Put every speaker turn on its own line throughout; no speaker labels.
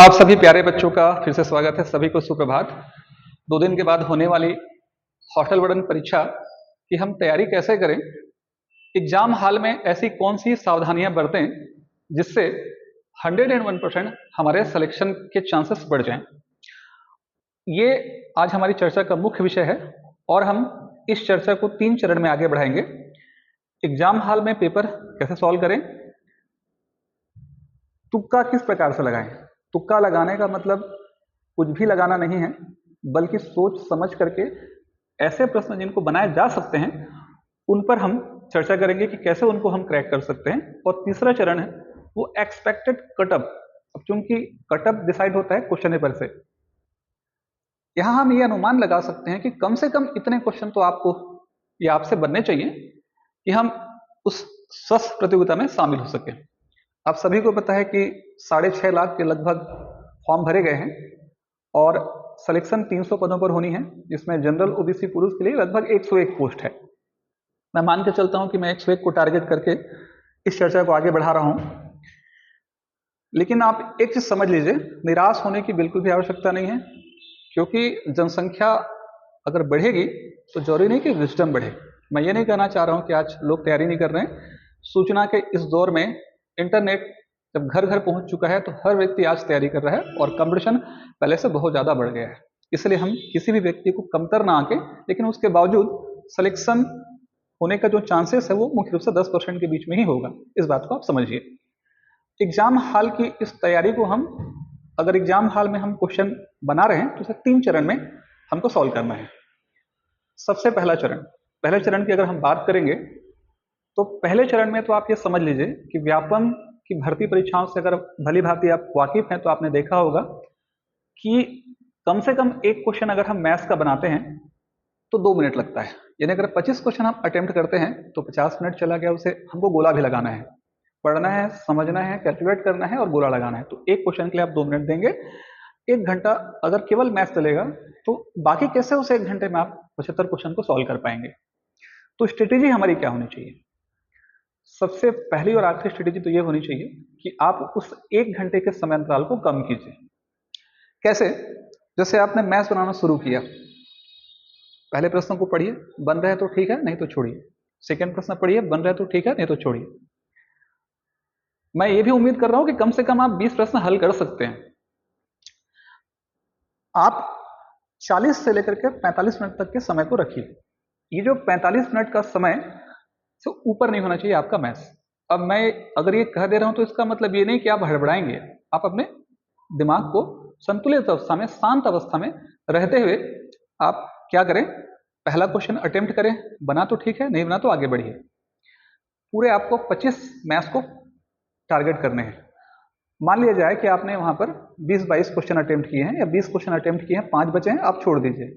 आप सभी प्यारे बच्चों का फिर से स्वागत है। सभी को सुप्रभात। 2 दिन के बाद होने वाली हॉस्टल वार्डन परीक्षा की हम तैयारी कैसे करें, एग्जाम हाल में ऐसी कौन सी सावधानियां बरतें जिससे 101% हमारे सिलेक्शन के चांसेस बढ़ जाएं, ये आज हमारी चर्चा का मुख्य विषय है। और हम इस चर्चा को 3 चरण में आगे बढ़ाएंगे। एग्जाम हाल में पेपर कैसे सॉल्व करें, तुक्का किस प्रकार से लगाएं। तुक्का लगाने का मतलब कुछ भी लगाना नहीं है, बल्कि सोच समझ करके ऐसे प्रश्न जिनको बनाए जा सकते हैं उन पर हम चर्चा करेंगे कि कैसे उनको हम क्रैक कर सकते हैं। और तीसरा चरण है वो एक्सपेक्टेड कटअप। अब चूंकि कटअप डिसाइड होता है क्वेश्चन पेपर से, यहां हम ये अनुमान लगा सकते हैं कि कम से कम इतने क्वेश्चन तो आपको या आपसे बनने चाहिए कि हम उस स्वस्थ प्रतियोगिता में शामिल हो सके। आप सभी को पता है कि 6.5 लाख के लगभग फॉर्म भरे गए हैं और सिलेक्शन 300 पदों पर होनी है, जिसमें जनरल ओबीसी पुरुष के लिए लगभग 101 पोस्ट है। मैं मान के चलता हूं कि मैं 101 को टारगेट करके इस चर्चा को आगे बढ़ा रहा हूं। लेकिन आप एक चीज समझ लीजिए, निराश होने की बिल्कुल भी आवश्यकता नहीं है, क्योंकि जनसंख्या अगर बढ़ेगी तो जरूरी नहीं कि विजडम बढ़े। मैं ये नहीं कहना चाह रहा हूं कि आज लोग तैयारी नहीं कर रहे हैं। सूचना के इस दौर में इंटरनेट जब घर घर पहुंच चुका है तो हर व्यक्ति आज तैयारी कर रहा है और कंपटीशन पहले से बहुत ज्यादा बढ़ गया है। इसलिए हम किसी भी व्यक्ति को कमतर ना आके, लेकिन उसके बावजूद सिलेक्शन होने का जो चांसेस है वो मुख्य रूप से 10% के बीच में ही होगा। इस बात को आप समझिए। एग्जाम हाल की इस तैयारी को हम, अगर एग्जाम हाल में हम क्वेश्चन बना रहे हैं तो उसे 3 चरण में हमको सॉल्व करना है। सबसे पहले चरण की अगर हम बात करेंगे तो पहले चरण में तो आप ये समझ लीजिए कि व्यापम की भर्ती परीक्षाओं से अगर भली भांति आप वाकिफ हैं तो आपने देखा होगा कि कम से कम एक क्वेश्चन अगर हम मैथ्स का बनाते हैं तो 2 मिनट लगता है। यानी अगर 25 क्वेश्चन हम अटेम्प्ट करते हैं तो 50 मिनट चला गया, उसे हमको गोला भी लगाना है, पढ़ना है, समझना है, कैलकुलेट करना है और गोला लगाना है। तो एक क्वेश्चन के लिए आप 2 मिनट देंगे। 1 घंटा अगर केवल मैथ्स चलेगा तो बाकी कैसे उस 1 घंटे में आप 75 क्वेश्चन को सॉल्व कर पाएंगे। तो स्ट्रेटेजी हमारी क्या होनी चाहिए? सबसे पहली और आखिरी स्ट्रेटेजी तो ये होनी चाहिए कि आप उस 1 घंटे के समय अंतराल को कम कीजिए। कैसे? जैसे आपने मैथ्स बनाना शुरू किया, पहले प्रश्न को पढ़िए, बन रहा है तो ठीक है, नहीं तो छोड़िए। सेकंड प्रश्न पढ़िए, बन रहा है तो ठीक है, नहीं तो छोड़िए। मैं ये भी उम्मीद कर रहा हूं कि कम से कम आप 20 प्रश्न हल कर सकते हैं। आप 40 से लेकर के 45 मिनट तक के समय को रखिए। ये जो 45 मिनट का समय से ऊपर नहीं होना चाहिए आपका मैथ्स। अब मैं अगर ये कह दे रहा हूं तो इसका मतलब ये नहीं कि आप हड़बड़ाएंगे। आप अपने दिमाग को संतुलित अवस्था में, शांत अवस्था में रहते हुए आप क्या करें, पहला क्वेश्चन अटेम्प्ट करें, बना तो ठीक है, नहीं बना तो आगे बढ़िए। पूरे आपको 25 मैथ्स को टारगेट करने हैं। मान लिया जाए कि आपने वहां पर 20-22 क्वेश्चन अटेम्प्ट किए हैं या 20 क्वेश्चन अटेम्प्ट किए हैं, 5 बचे हैं, आप छोड़ दीजिए।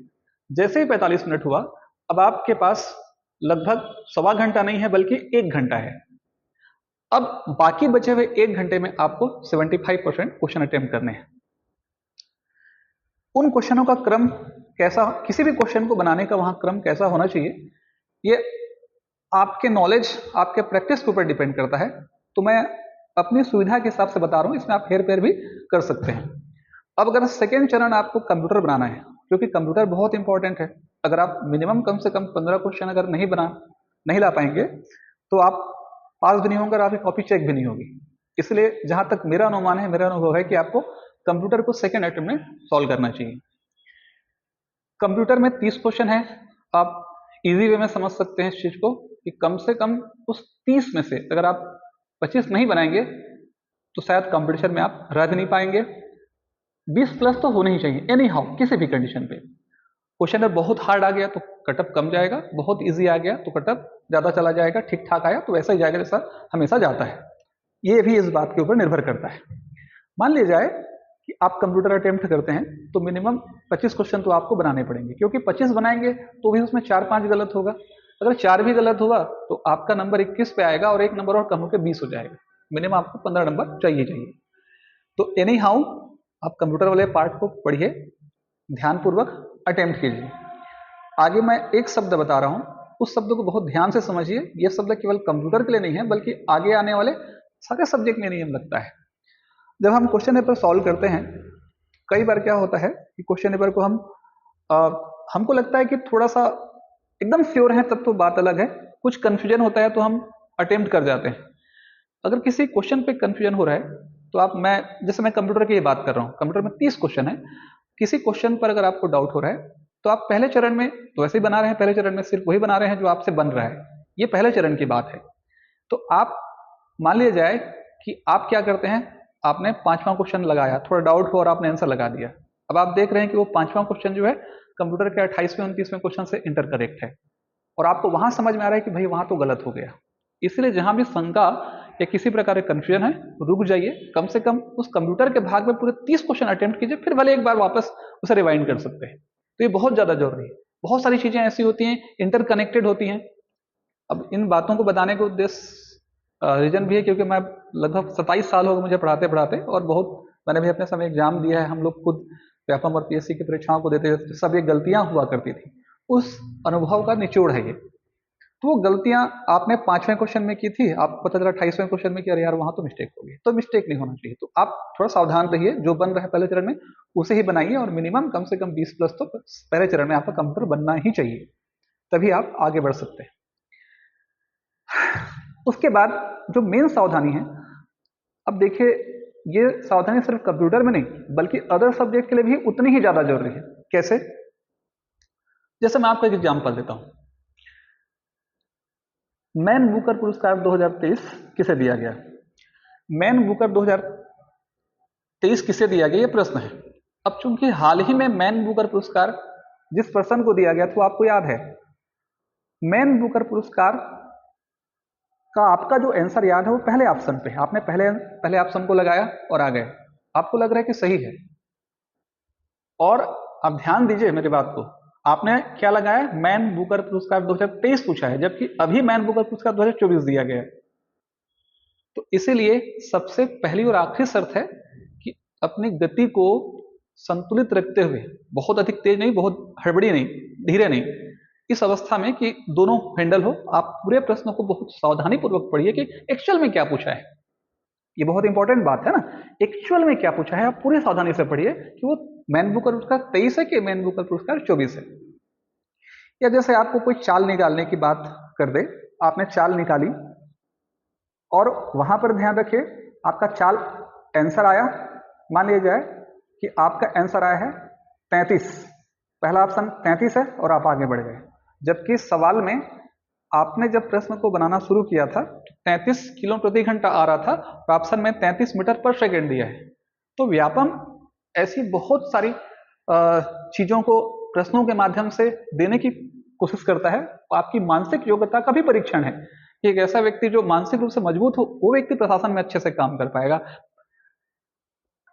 जैसे ही 45 मिनट हुआ, अब आपके पास लगभग सवा घंटा नहीं है बल्कि 1 घंटा है। अब बाकी बचे हुए 1 घंटे में आपको 75% क्वेश्चन अटेम्प्ट करने हैं। उन क्वेश्चनों का क्रम कैसा, किसी भी क्वेश्चन को बनाने का वहां क्रम कैसा होना चाहिए, ये आपके नॉलेज, आपके प्रैक्टिस के ऊपर डिपेंड करता है। तो मैं अपनी सुविधा के हिसाब से बता रहा हूं, इसमें आप हेर फेर भी कर सकते हैं। अब अगर सेकेंड चरण आपको कंप्यूटर बनाना है, क्योंकि कंप्यूटर बहुत इंपॉर्टेंट है। अगर आप मिनिमम कम से कम 15 क्वेश्चन अगर नहीं ला पाएंगे तो आप पास भी नहीं होंगे और आपकी कॉपी चेक भी नहीं होगी। इसलिए जहां तक मेरा अनुमान है, मेरा अनुभव है कि आपको कंप्यूटर को सेकेंड अटेम्प्ट में सॉल्व करना चाहिए। कंप्यूटर में 30 क्वेश्चन है। आप इजी वे में समझ सकते हैं इस चीज को कि कम से कम उस 30 में से अगर आप 25 नहीं बनाएंगे तो शायद कंपटीशन में आप रह भी नहीं पाएंगे। 20 प्लस तो होना ही चाहिए एनी हाउ, किसी भी कंडीशन पे। क्वेश्चन बहुत हार्ड आ गया तो कटअप कम जाएगा, बहुत इजी आ गया तो कटअप ज्यादा चला जाएगा, ठीक ठाक आया तो वैसा ही जाएगा जैसा हमेशा जाता है। ये भी इस बात के ऊपर निर्भर करता है। मान लिया जाए कि आप कंप्यूटर अटेम्प्ट करते हैं तो मिनिमम 25 क्वेश्चन तो आपको बनाने पड़ेंगे, क्योंकि 25 बनाएंगे तो भी उसमें 4-5 गलत होगा। अगर 4 भी गलत हुआ तो आपका नंबर 21 पे आएगा और 1 नंबर और कम होकर 20 हो जाएगा। मिनिमम आपको 15 नंबर चाहिए। तो एनी हाउ आप कंप्यूटर वाले पार्ट को पढ़िए, ध्यानपूर्वक अटेम्प्ट कीजिए। आगे मैं एक शब्द बता रहा हूं, उस शब्द को बहुत ध्यान से समझिए। यह शब्द केवल कंप्यूटर के लिए नहीं है बल्कि आगे आने वाले सारे सब्जेक्ट में नियम लगता है। जब हम क्वेश्चन पेपर सॉल्व करते हैं, कई बार क्या होता है कि क्वेश्चन पेपर को हमको लगता है कि थोड़ा सा एकदम श्योर है, तब तो बात अलग है। कुछ कंफ्यूजन होता है तो हम अटेम्प्ट कर जाते हैं। अगर किसी क्वेश्चन पे कंफ्यूजन हो रहा है तो जैसे मैं कंप्यूटर की बात कर रहा हूँ, कंप्यूटर में 30 क्वेश्चन है। किसी क्वेश्चन पर अगर आपको डाउट हो रहा है तो आप पहले चरण में तो वैसे ही बना रहे हैं, पहले चरण में सिर्फ वही बना रहे हैं जो आपसे बन रहा है, ये पहले चरण की बात है। तो आप मान लिया जाए कि आप क्या करते हैं, आपने 5वां क्वेश्चन लगाया, थोड़ा डाउट हो और आपने आंसर लगा दिया। अब आप देख रहे हैं कि वो 5वां क्वेश्चन जो है कंप्यूटर के 28वें 29वें क्वेश्चन से इंटर करेक्ट है, और आपको वहां समझ में आ रहा है कि भाई वहां तो गलत हो गया। इसलिए जहां भी शंका या किसी प्रकार का कंफ्यूजन है, रुक जाइए, कम से कम उस कंप्यूटर के भाग में पूरे 30 क्वेश्चन अटेम्प्ट कीजिए, फिर भले एक बार वापस उसे रिवाइंड कर सकते हैं। तो ये बहुत ज्यादा जरूरी है। बहुत सारी चीजें ऐसी होती हैं, इंटरकनेक्टेड होती हैं। अब इन बातों को बताने का उद्देश्य रीजन भी है क्योंकि मैं लगभग 27 साल हो गए मुझे पढ़ाते पढ़ाते, और मैंने भी अपने समय एग्जाम दिया है। हम लोग खुद व्यापम और पीएससी की परीक्षाओं को देते थे, सब ये गलतियां हुआ करती थी। उस अनुभव का निचोड़ है ये। तो वो गलतियां आपने 5वें क्वेश्चन में की थी, आपको पता चला 28वें क्वेश्चन में कि अरे यार वहां तो मिस्टेक हो गई। तो मिस्टेक नहीं होना चाहिए। तो आप थोड़ा सावधान रहिए, जो बन रहा है पहले चरण में उसे ही बनाइए, और मिनिमम कम से कम 20 प्लस तो पहले चरण में आपका कंप्यूटर बनना ही चाहिए, तभी आप आगे बढ़ सकते हैं। उसके बाद जो मेन सावधानी है, अब देखिए ये सावधानी सिर्फ कंप्यूटर में नहीं बल्कि अदर सब्जेक्ट के लिए भी उतनी ही ज्यादा जरूरी है। कैसे? जैसे मैं आपको एक एग्जांपल देता हूं। मैन बुकर पुरस्कार 2023 किसे दिया गया? मैन बुकर 2023 किसे दिया गया, ये प्रश्न है। अब चूंकि हाल ही में मैन बुकर पुरस्कार जिस पर्सन को दिया गया था वो आपको याद है। मैन बुकर पुरस्कार का आपका जो आंसर याद है वो पहले ऑप्शन पे है। आपने पहले ऑप्शन को लगाया और आ गए, आपको लग रहा है कि सही है। और आप ध्यान दीजिए मेरी बात को, आपने क्या लगाया? मैन बुकर पुरस्कार 2023 पूछा है, जबकि अभी मैन बुकर पुरस्कार 2024 दिया गया है। तो इसीलिए सबसे पहली और आखिरी शर्त है कि अपनी गति को संतुलित रखते हुए, बहुत अधिक तेज नहीं, बहुत हड़बड़ी नहीं, धीरे नहीं, इस अवस्था में कि दोनों हैंडल हो, आप पूरे प्रश्न को बहुत सावधानी पूर्वक पढ़िए कि एक्चुअल में क्या पूछा है। ये बहुत इंपॉर्टेंट बात है ना, एक्चुअल में क्या पूछा है, आप पूरी सावधानी से पढ़िए कि वो मैन बुकर पुरस्कार 23 है कि मैन बुकर पुरस्कार 24 है। या जैसे आपको कोई चाल निकालने की बात कर दे, आपने चाल निकाली और वहां पर ध्यान रखिए आपका चाल आंसर आया, मान लिया जाए कि आपका आंसर आया है 33, पहला ऑप्शन 33 है और आप आगे बढ़ गए। जबकि सवाल में आपने जब प्रश्न को बनाना शुरू किया था तो 33 किलो प्रति घंटा आ रहा था और ऑप्शन में 33 मीटर पर सेकेंड दिया है। तो व्यापम ऐसी बहुत सारी चीजों को प्रश्नों के माध्यम से देने की कोशिश करता है। आपकी मानसिक योग्यता का भी परीक्षण है कि एक ऐसा व्यक्ति जो मानसिक रूप से मजबूत हो वो व्यक्ति प्रशासन में अच्छे से काम कर पाएगा,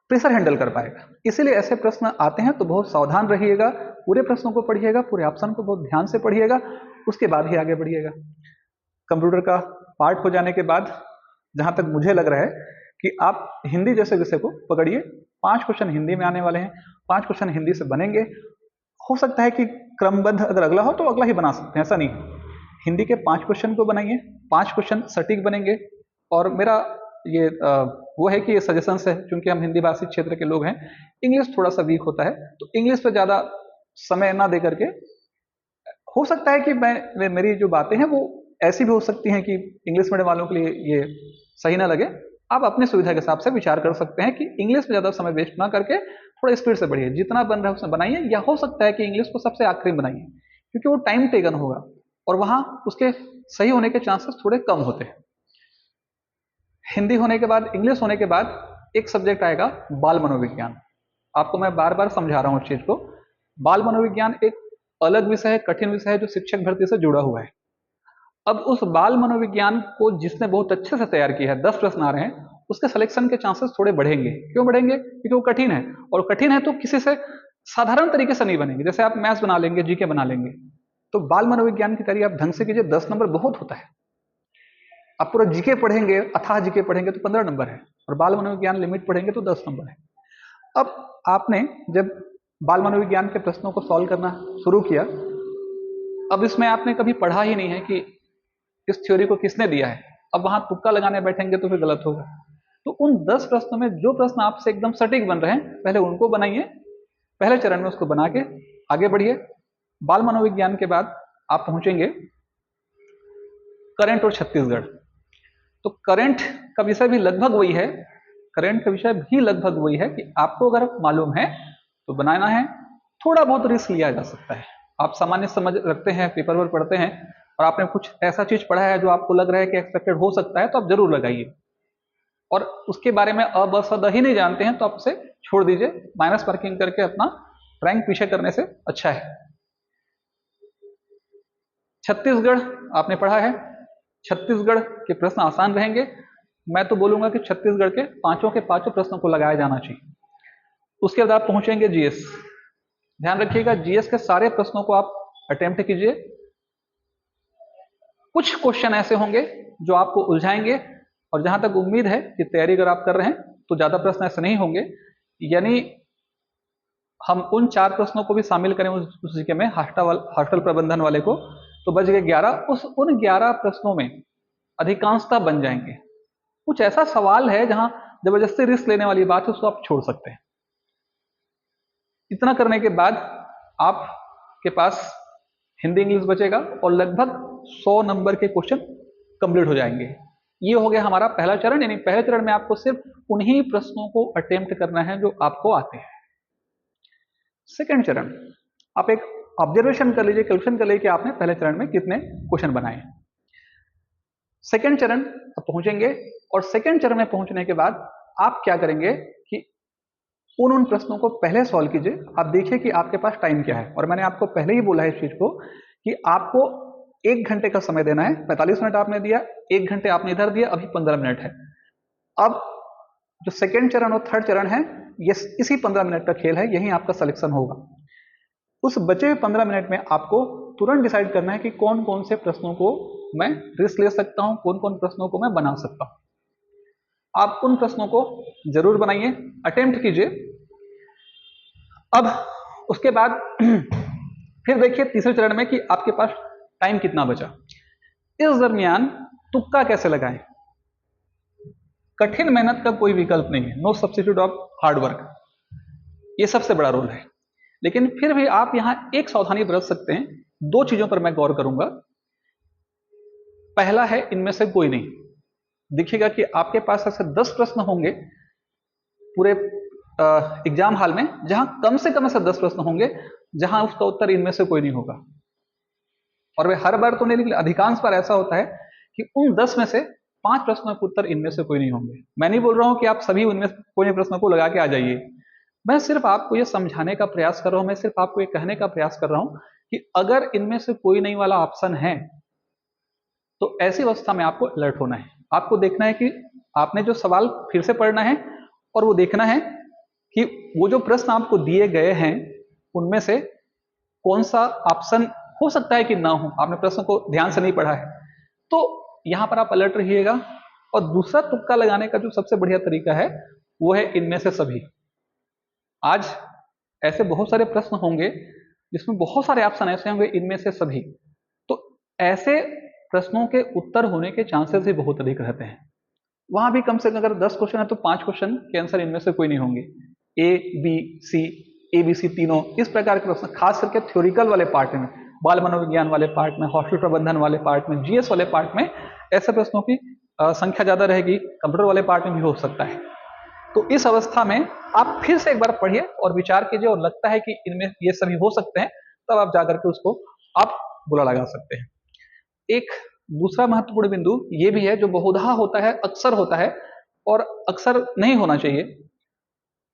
प्रेशर हैंडल कर पाएगा। इसीलिए ऐसे प्रश्न आते हैं तो बहुत सावधान रहिएगा, पूरे प्रश्नों को पढ़िएगा, पूरे ऑप्शन को बहुत ध्यान से पढ़िएगा, उसके बाद ही आगे बढ़िएगा। कंप्यूटर का पार्ट हो जाने के बाद जहां तक मुझे लग रहा है कि आप हिंदी जैसे विषय को पकड़िए। 5 क्वेश्चन हिंदी में आने वाले हैं, 5 क्वेश्चन हिंदी से बनेंगे। हो सकता है कि क्रमबद्ध अगर अगला हो तो अगला ही बना सकते हैं, ऐसा नहीं। हिंदी के 5 क्वेश्चन को बनाइए, 5 क्वेश्चन सटीक बनेंगे। और मेरा ये वो है कि ये सजेशंस है, क्योंकि हम हिंदी भाषी क्षेत्र के लोग हैं, इंग्लिश थोड़ा सा वीक होता है तो इंग्लिश पे ज्यादा समय ना दे करके, हो सकता है कि मेरी जो बातें हैं वो ऐसी भी हो सकती हैं कि इंग्लिश मीडियम वालों के लिए ये सही ना लगे। आप अपनी सुविधा के हिसाब से विचार कर सकते हैं कि इंग्लिश में ज्यादा समय वेस्ट ना करके थोड़ा स्पीड से बढ़िए, जितना बन रहा है उसमें बनाइए। या हो सकता है कि इंग्लिश को सबसे आखिरी में बनाइए, क्योंकि वो टाइम टेकन होगा और वहां उसके सही होने के चांसेस थोड़े कम होते हैं। हिंदी होने के बाद, इंग्लिश होने के बाद एक सब्जेक्ट आएगा बाल मनोविज्ञान। आपको मैं बार बार समझा रहा हूँ इस चीज को। बाल मनोविज्ञान एक अलग विषय है, कठिन विषय है, जो शिक्षक भर्ती से जुड़ा हुआ है। अब उस बाल मनोविज्ञान को जिसने बहुत अच्छे से तैयार किया है, 10 प्रश्न आ रहे हैं, उसके सिलेक्शन के चांसेस थोड़े बढ़ेंगे। क्यों बढ़ेंगे? क्योंकि वो कठिन है, और कठिन है तो किसी से साधारण तरीके से नहीं बनेंगे। जैसे आप मैथ्स बना लेंगे, जीके बना लेंगे, तो बाल मनोविज्ञान की तैयारी आप ढंग से कीजिए, 10 नंबर बहुत होता है। आप पूरा जीके पढ़ेंगे, अथाह जीके पढ़ेंगे तो 15 नंबर है, और बाल मनोविज्ञान लिमिट पढ़ेंगे तो 10 नंबर है। अब आपने जब बाल मनोविज्ञान के प्रश्नों को सॉल्व करना शुरू किया, अब इसमें आपने कभी पढ़ा ही नहीं है कि इस थ्योरी को किसने दिया है। अब वहां तुक्का लगाने बैठेंगे तो फिर गलत होगा। तो उन 10 प्रश्नों में जो प्रश्न आपसे एकदम सटीक बन रहे हैं पहले उनको बनाइए, पहले चरण में उसको बना के आगे बढ़िए। बाल मनोविज्ञान के बाद आप पहुंचेंगे करंट और छत्तीसगढ़। तो करंट का विषय भी लगभग वही है, करंट का विषय भी लगभग वही है कि आपको अगर मालूम है तो बनाना है, थोड़ा बहुत रिस्क लिया जा सकता है। आप सामान्य समझ रखते हैं, पेपर पर पढ़ते हैं और आपने कुछ ऐसा चीज पढ़ा है जो आपको लग रहा है कि एक्सपेक्टेड हो सकता है, तो आप जरूर लगाइए। और उसके बारे में अ ब स द ही नहीं जानते हैं तो आप उसे छोड़ दीजिए, माइनस मार्किंग करके अपना रैंक पीछे करने से अच्छा है। छत्तीसगढ़ आपने पढ़ा है, छत्तीसगढ़ के प्रश्न आसान रहेंगे। मैं तो बोलूंगा कि छत्तीसगढ़ के पांचों प्रश्नों को लगाया जाना चाहिए। उसके बाद आप पहुंचेंगे जीएस। ध्यान रखिएगा, जीएस के सारे प्रश्नों को आप अटेम्प्ट कीजिए। कुछ क्वेश्चन ऐसे होंगे जो आपको उलझाएंगे और जहां तक उम्मीद है कि तैयारी अगर आप कर रहे हैं तो ज्यादा प्रश्न ऐसे नहीं होंगे, यानी हम उन 4 प्रश्नों को भी शामिल करें उस जीके में, हॉस्टल प्रबंधन वाले को, तो बच गए 11। उन 11 प्रश्नों में अधिकांशतः बन जाएंगे। कुछ ऐसा सवाल है जहां जबरदस्ती रिस्क लेने वाली बात है, उसको आप छोड़ सकते हैं। इतना करने के बाद आपके पास हिंदी इंग्लिश बचेगा और लगभग 100 नंबर के क्वेश्चन कंप्लीट हो जाएंगे। ये हो गया हमारा पहला चरण, यानी पहले चरण में आपको सिर्फ उन्हीं प्रश्नों को अटेम्प्ट करना है जो आपको आते हैं। सेकंड चरण, आप एक ऑब्जर्वेशन कर लीजिए, कैलकुलेशन कर लीजिए कि आपने पहले चरण में कितने क्वेश्चन बनाए। सेकंड चरण आप पहुंचेंगे और सेकंड चरण में पहुंचने के बाद आप क्या करेंगे कि उन प्रश्नों को पहले सॉल्व कीजिए। आप देखिए कि आपके पास टाइम क्या है, और मैंने आपको पहले ही बोला है इस चीज को कि आपको 1 घंटे का समय देना है। 45 मिनट आपने दिया, 1 घंटे आपने इधर दिया, अभी 15 मिनट है। अब जो सेकेंड चरण और थर्ड चरण है, ये इसी 15 मिनट का खेल है, यही आपका सिलेक्शन होगा। उस बचे हुए 15 मिनट में आपको तुरंत डिसाइड करना है कि कौन कौन से प्रश्नों को मैं रिस्क ले सकता हूं, कौन कौन प्रश्नों को मैं बना सकता हूं। आप उन प्रश्नों को जरूर बनाइए, अटेम्प्ट कीजिए। अब उसके बाद फिर देखिए तीसरे चरण में कि आपके पास टाइम कितना बचा। इस दरमियान तुक्का कैसे लगाएं। कठिन मेहनत का कोई विकल्प नहीं है, no substitute of hard work, ये सबसे बड़ा रोल है। लेकिन फिर भी आप यहां एक सावधानी बरत सकते हैं। 2 चीजों पर मैं गौर करूंगा। पहला है, इनमें से कोई नहीं। देखिएगा कि आपके पास ऐसे 10 प्रश्न होंगे पूरे एग्जाम हॉल में, जहां कम से कम ऐसे 10 प्रश्न होंगे जहां उसका उत्तर इनमें से कोई नहीं होगा। और वे हर बार तो नहीं, लेकिन अधिकांश बार ऐसा होता है कि उन 10 में से 5 प्रश्नों के उत्तर इनमें से कोई नहीं होंगे। मैं नहीं बोल रहा हूं कि आप सभी उनमें कोई प्रश्नों को लगा के आ जाइए, मैं सिर्फ आपको यह समझाने का प्रयास कर रहा हूं, मैं सिर्फ आपको ये कहने का प्रयास कर रहा हूं कि अगर इनमें से कोई नहीं वाला ऑप्शन है तो ऐसी अवस्था में आपको अलर्ट होना है। आपको देखना है कि आपने जो सवाल फिर से पढ़ना है और वो देखना है कि वो जो प्रश्न आपको दिए गए हैं उनमें से कौन सा ऑप्शन हो सकता है कि ना हो। आपने प्रश्न को ध्यान से नहीं पढ़ा है तो यहां पर आप अलर्ट रहिएगा। और दूसरा तुक्का लगाने का जो सबसे बढ़िया तरीका है वो है इनमें से सभी। आज ऐसे बहुत सारे प्रश्न होंगे जिसमें बहुत सारे ऑप्शन ऐसे होंगे, इनमें से सभी, तो ऐसे प्रश्नों के उत्तर होने के चांसेस भी बहुत अधिक रहते हैं। वहां भी कम से कम अगर 10 क्वेश्चन है तो 5 क्वेश्चन के आंसर इनमें से कोई नहीं होंगे। ए बी सी तीनों इस प्रकार के प्रश्न, खास करके थ्योरिकल वाले पार्ट में, बाल मनोविज्ञान वाले पार्ट में, हॉस्टल प्रबंधन वाले पार्ट में, जीएस वाले पार्ट में ऐसे प्रश्नों की संख्या ज्यादा रहेगी। कंप्यूटर वाले पार्ट में भी हो सकता है। तो इस अवस्था में आप फिर से एक बार पढ़िए और विचार कीजिए, और लगता है कि इनमें ये सभी हो सकते हैं, तब आप जाकर के उसको आप बुला लगा सकते हैं। एक दूसरा महत्वपूर्ण बिंदु ये भी है जो बहुधा होता है, अक्सर होता है और अक्सर नहीं होना चाहिए।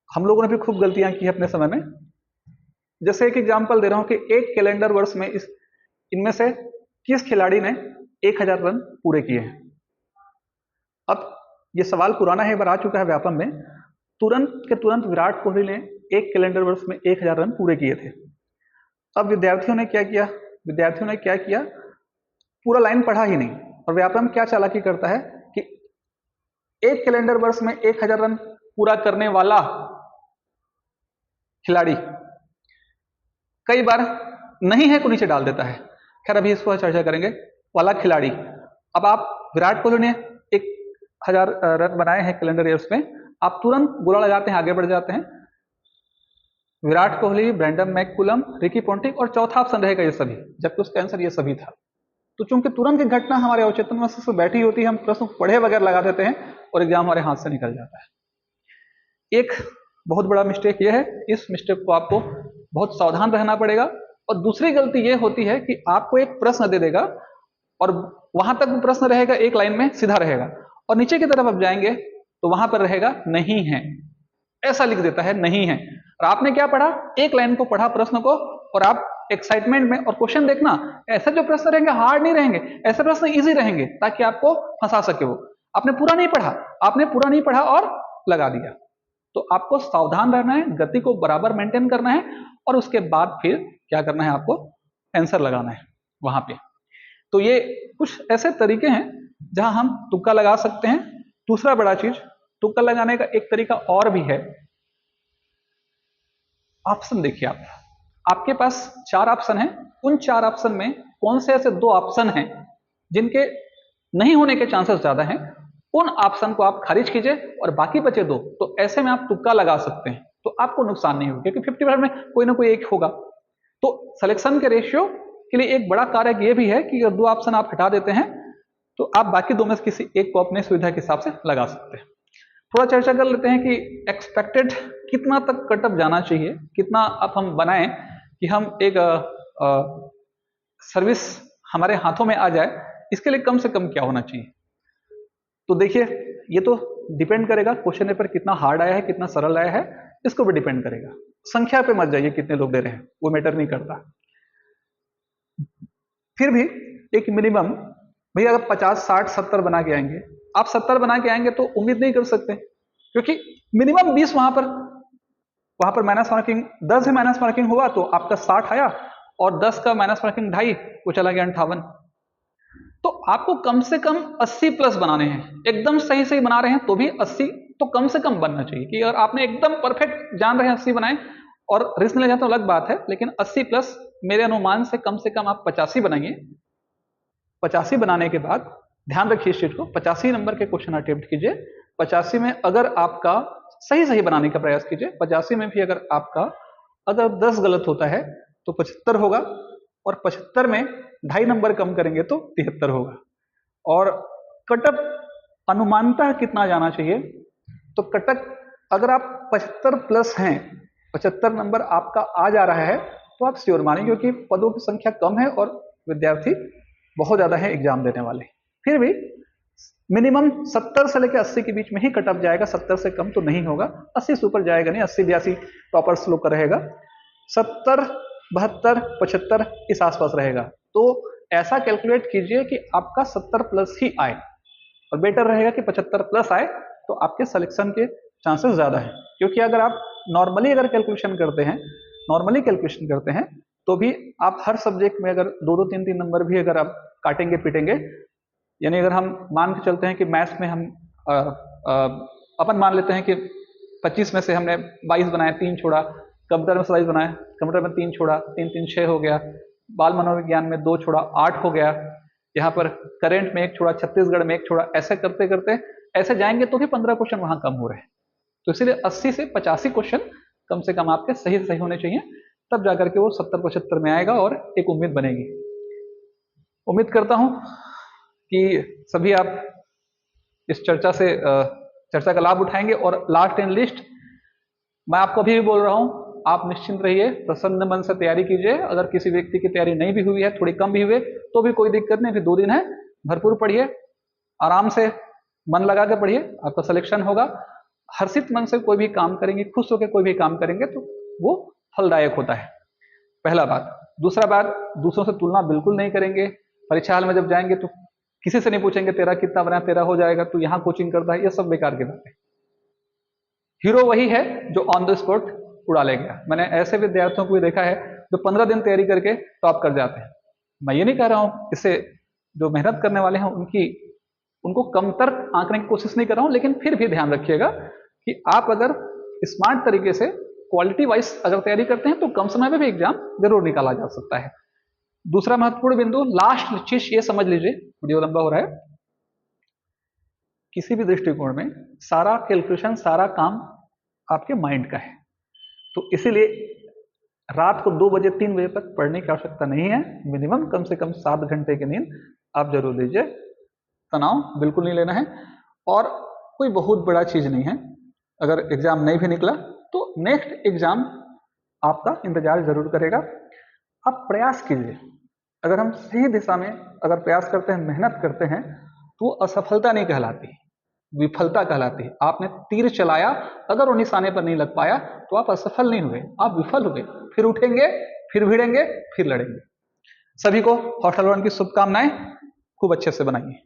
हम लोगों ने भी खूब गलतियां की है अपने समय में। जैसे एक एग्जांपल दे रहा हूं कि एक कैलेंडर वर्ष में इनमें से किस खिलाड़ी ने 1000 रन पूरे किए हैं। अब ये सवाल पुराना है, एक बार आ चुका है व्यापम में। तुरंत के तुरंत विराट कोहली ने एक कैलेंडर वर्ष में 1000 रन पूरे किए थे। अब विद्यार्थियों ने क्या किया, पूरा लाइन पढ़ा ही नहीं। और व्यापम क्या चालाकी करता है कि एक कैलेंडर वर्ष में 1000 रन पूरा करने वाला खिलाड़ी कई बार नहीं है को नीचे डाल देता है। खैर अभी इसको चर्चा करेंगे। वाला खिलाड़ी, अब आप विराट कोहली ने एक 1000 रन बनाए हैं कैलेंडर ईयर्स में, आप तुरंत गोला लगाते हैं, आगे बढ़ जाते हैं। Virat Kohli, Brendon McCullum, Ricky Ponting, और चौथा ऑप्शन रहेगा ये सभी, जबकि उसका आंसर ये सभी था। तो चूंकि तुरंत की घटना हमारे अवचेतन मस्तिष्क में बैठी होती है, हम प्रश्न पढ़े बगैर लगा देते हैं और एग्जाम हमारे हाथ से निकल जाता है। एक बहुत बड़ा मिस्टेक ये है, इस मिस्टेक को आपको बहुत सावधान रहना पड़ेगा। और दूसरी गलती ये होती है कि आपको एक प्रश्न दे देगा और वहां तक वो प्रश्न रहेगा एक लाइन में सीधा रहेगा, और नीचे की तरफ आप जाएंगे तो वहां पर रहेगा नहीं है, ऐसा लिख देता है नहीं है। और आपने क्या पढ़ा, एक लाइन को पढ़ा प्रश्न को, और आप एक्साइटमेंट में, और क्वेश्चन देखना ऐसे जो प्रश्न रहेंगे हार्ड नहीं रहेंगे, ऐसे प्रश्न इजी रहेंगे ताकि आपको फंसा सके वो। आपने पूरा नहीं पढ़ा, आपने पूरा नहीं पढ़ा और लगा दिया। तो आपको सावधान रहना है, गति को बराबर मेंटेन करना है, और उसके बाद फिर क्या करना है, आपको आंसर लगाना है वहां पे। तो ये कुछ ऐसे तरीके हैं जहां हम तुक्का लगा सकते हैं। दूसरा बड़ा चीज, तुक्का लगाने का एक तरीका और भी है। ऑप्शन देखिए, आपके पास 4 ऑप्शन हैं, उन 4 ऑप्शन में कौन से ऐसे 2 ऑप्शन हैं जिनके नहीं होने के चांसेस ज्यादा हैं, उन ऑप्शन को आप खारिज कीजिए और बाकी बचे 2, तो ऐसे में आप तुक्का लगा सकते हैं, तो आपको नुकसान नहीं होगा, क्योंकि 50% में कोई ना कोई एक होगा। तो सिलेक्शन के रेशियो के लिए एक बड़ा कारक ये भी है कि अगर 2 ऑप्शन आप हटा देते हैं तो आप बाकी 2 में से किसी एक को अपने सुविधा के हिसाब से लगा सकते हैं। थोड़ा चर्चा कर लेते हैं कि एक्सपेक्टेड कितना तक कटअप जाना चाहिए, कितना आप हम बनाएं कि हम एक सर्विस हमारे हाथों में आ जाए, इसके लिए कम से कम क्या होना चाहिए। तो देखिए, ये तो डिपेंड करेगा क्वेश्चन पेपर कितना हार्ड आया है, कितना सरल आया है, इसको भी डिपेंड करेगा। संख्या पे मत जाइए कितने लोग दे रहे हैं, वो मैटर नहीं करता। फिर भी एक मिनिमम, भैया अगर 50, 60, 70 बना के आएंगे, आप 70 बना के आएंगे तो उम्मीद नहीं कर सकते, क्योंकि मिनिमम 20 वहां पर माइनस मार्किंग, 10 है माइनस मार्किंग हुआ तो आपका 60 आया, और 10 का माइनस मार्किंग 2.5, वो चला गया 58। तो आपको कम से कम 80 प्लस बनाने हैं। एकदम सही सही बना रहे हैं तो भी 80 तो कम से कम बनना चाहिए, कि अगर आपने एकदम परफेक्ट जान रहे हैं 80 बनाए और रिस्क ले जाते तो अलग बात है, लेकिन 80 प्लस मेरे अनुमान से कम आप 85 बनाइए। 85 बनाने के बाद ध्यान रखिए इस चीज को, 85 नंबर के क्वेश्चन अटेम्प्ट कीजिए। 85 में अगर आपका सही सही बनाने का प्रयास कीजिए, 85 में भी अगर आपका अगर 10 गलत होता है तो 75 होगा, और 75 में 2.5 नंबर कम करेंगे तो 73 होगा। और कटअप अनुमानतः कितना जाना चाहिए, तो कटअप अगर आप 75 प्लस हैं, 75 नंबर आपका आ जा रहा है, तो आप श्योर मानिए, क्योंकि पदों की संख्या कम है और विद्यार्थी बहुत ज्यादा है एग्जाम देने वाले। फिर भी मिनिमम 70 से लेकर 80 के बीच में ही कटअप जाएगा, 70 से कम तो नहीं होगा, 80 से ऊपर जाएगा नहीं, 80, 82 टॉपर्स लोग का रहेगा, 70, 72, 75 इस आसपास रहेगा। तो ऐसा कैलकुलेट कीजिए कि आपका 70 प्लस ही आए, और बेटर रहेगा कि 75 प्लस आए, तो आपके सिलेक्शन के चांसेस ज्यादा है। क्योंकि अगर आप नॉर्मली अगर कैलकुलेशन करते हैं तो भी आप हर सब्जेक्ट में अगर 2-2, 3-3 नंबर भी अगर आप काटेंगे पीटेंगे, यानी अगर हम मान के चलते हैं कि मैथ्स में हम अपन मान लेते हैं कि 25 में से हमने 22 बनाए, 3 छोड़ा, कंप्यूटर में 27 बनाए, कंप्यूटर में 3 छोड़ा, 3 3 6 हो गया, बाल मनोविज्ञान में 2 छोड़ा, 8 हो गया, यहाँ पर करंट में 1 छोड़ा, छत्तीसगढ़ में 1 छोड़ा, ऐसे करते करते ऐसे जाएंगे तो भी 15 क्वेश्चन वहां कम हो रहे हैं। तो इसीलिए 80 से 85 क्वेश्चन कम से कम आपके सही सही होने चाहिए, तब जाकर के वो 70-75 में आएगा और एक उम्मीद बनेगी। उम्मीद करता हूं कि सभी आप इस चर्चा का लाभ उठाएंगे। और लास्ट एंड लिस्ट, मैं आपको अभी भी बोल रहा हूं, आप निश्चिंत रहिए, प्रसन्न मन से तैयारी कीजिए। अगर किसी व्यक्ति की तैयारी नहीं भी हुई है, थोड़ी कम भी हुई तो भी कोई दिक्कत नहीं, फिर 2 दिन है, भरपूर पढ़िए, आराम से मन लगा के पढ़िए, आपका सिलेक्शन होगा। हर्षित मन से कोई भी काम करेंगे, खुश होकर कोई भी काम करेंगे तो वो फलदायक होता है, पहला बात। दूसरा बात, दूसरों से तुलना बिल्कुल नहीं करेंगे। परीक्षा हाल में जब जाएंगे तो किसी से नहीं पूछेंगे तेरा कितना बना, तेरा हो जाएगा, तो यहाँ कोचिंग करता है, ये सब बेकार की बात है। हीरो वही है जो ऑन द स्पॉट उड़ा ले गया। मैंने ऐसे विद्यार्थियों को भी देखा है जो 15 दिन तैयारी करके टॉप कर जाते हैं। मैं ये नहीं कह रहा हूं, इससे जो मेहनत करने वाले हैं उनको कमतर आंकने की कोशिश नहीं कर रहा हूं, लेकिन फिर भी ध्यान रखिएगा कि आप अगर स्मार्ट तरीके से क्वालिटी वाइज अगर तैयारी करते हैं तो कम समय में भी एग्जाम जरूर निकाला जा सकता है। दूसरा महत्वपूर्ण बिंदु, लास्ट चीज ये समझ लीजिए, वीडियो लंबा हो रहा है, किसी भी दृष्टिकोण में सारा कैलकुलेशन, सारा काम आपके माइंड का है। तो इसीलिए रात को 2 बजे 3 बजे तक पढ़ने की आवश्यकता नहीं है। मिनिमम कम से कम 7 घंटे की नींद आप जरूर लीजिए। तनाव बिल्कुल नहीं लेना है। और कोई बहुत बड़ा चीज नहीं है, अगर एग्जाम नहीं भी निकला तो नेक्स्ट एग्जाम आपका इंतजार जरूर करेगा। आप प्रयास कीजिए। अगर हम सही दिशा में अगर प्रयास करते हैं, मेहनत करते हैं, तो असफलता नहीं कहलाती, विफलता कहलाती है। आपने तीर चलाया, अगर वो निशाने पर नहीं लग पाया तो आप असफल नहीं हुए, आप विफल हुए। फिर उठेंगे, फिर भिड़ेंगे, फिर लड़ेंगे। सभी को हॉस्टल वन की शुभकामनाएं। खूब अच्छे से बनाइए।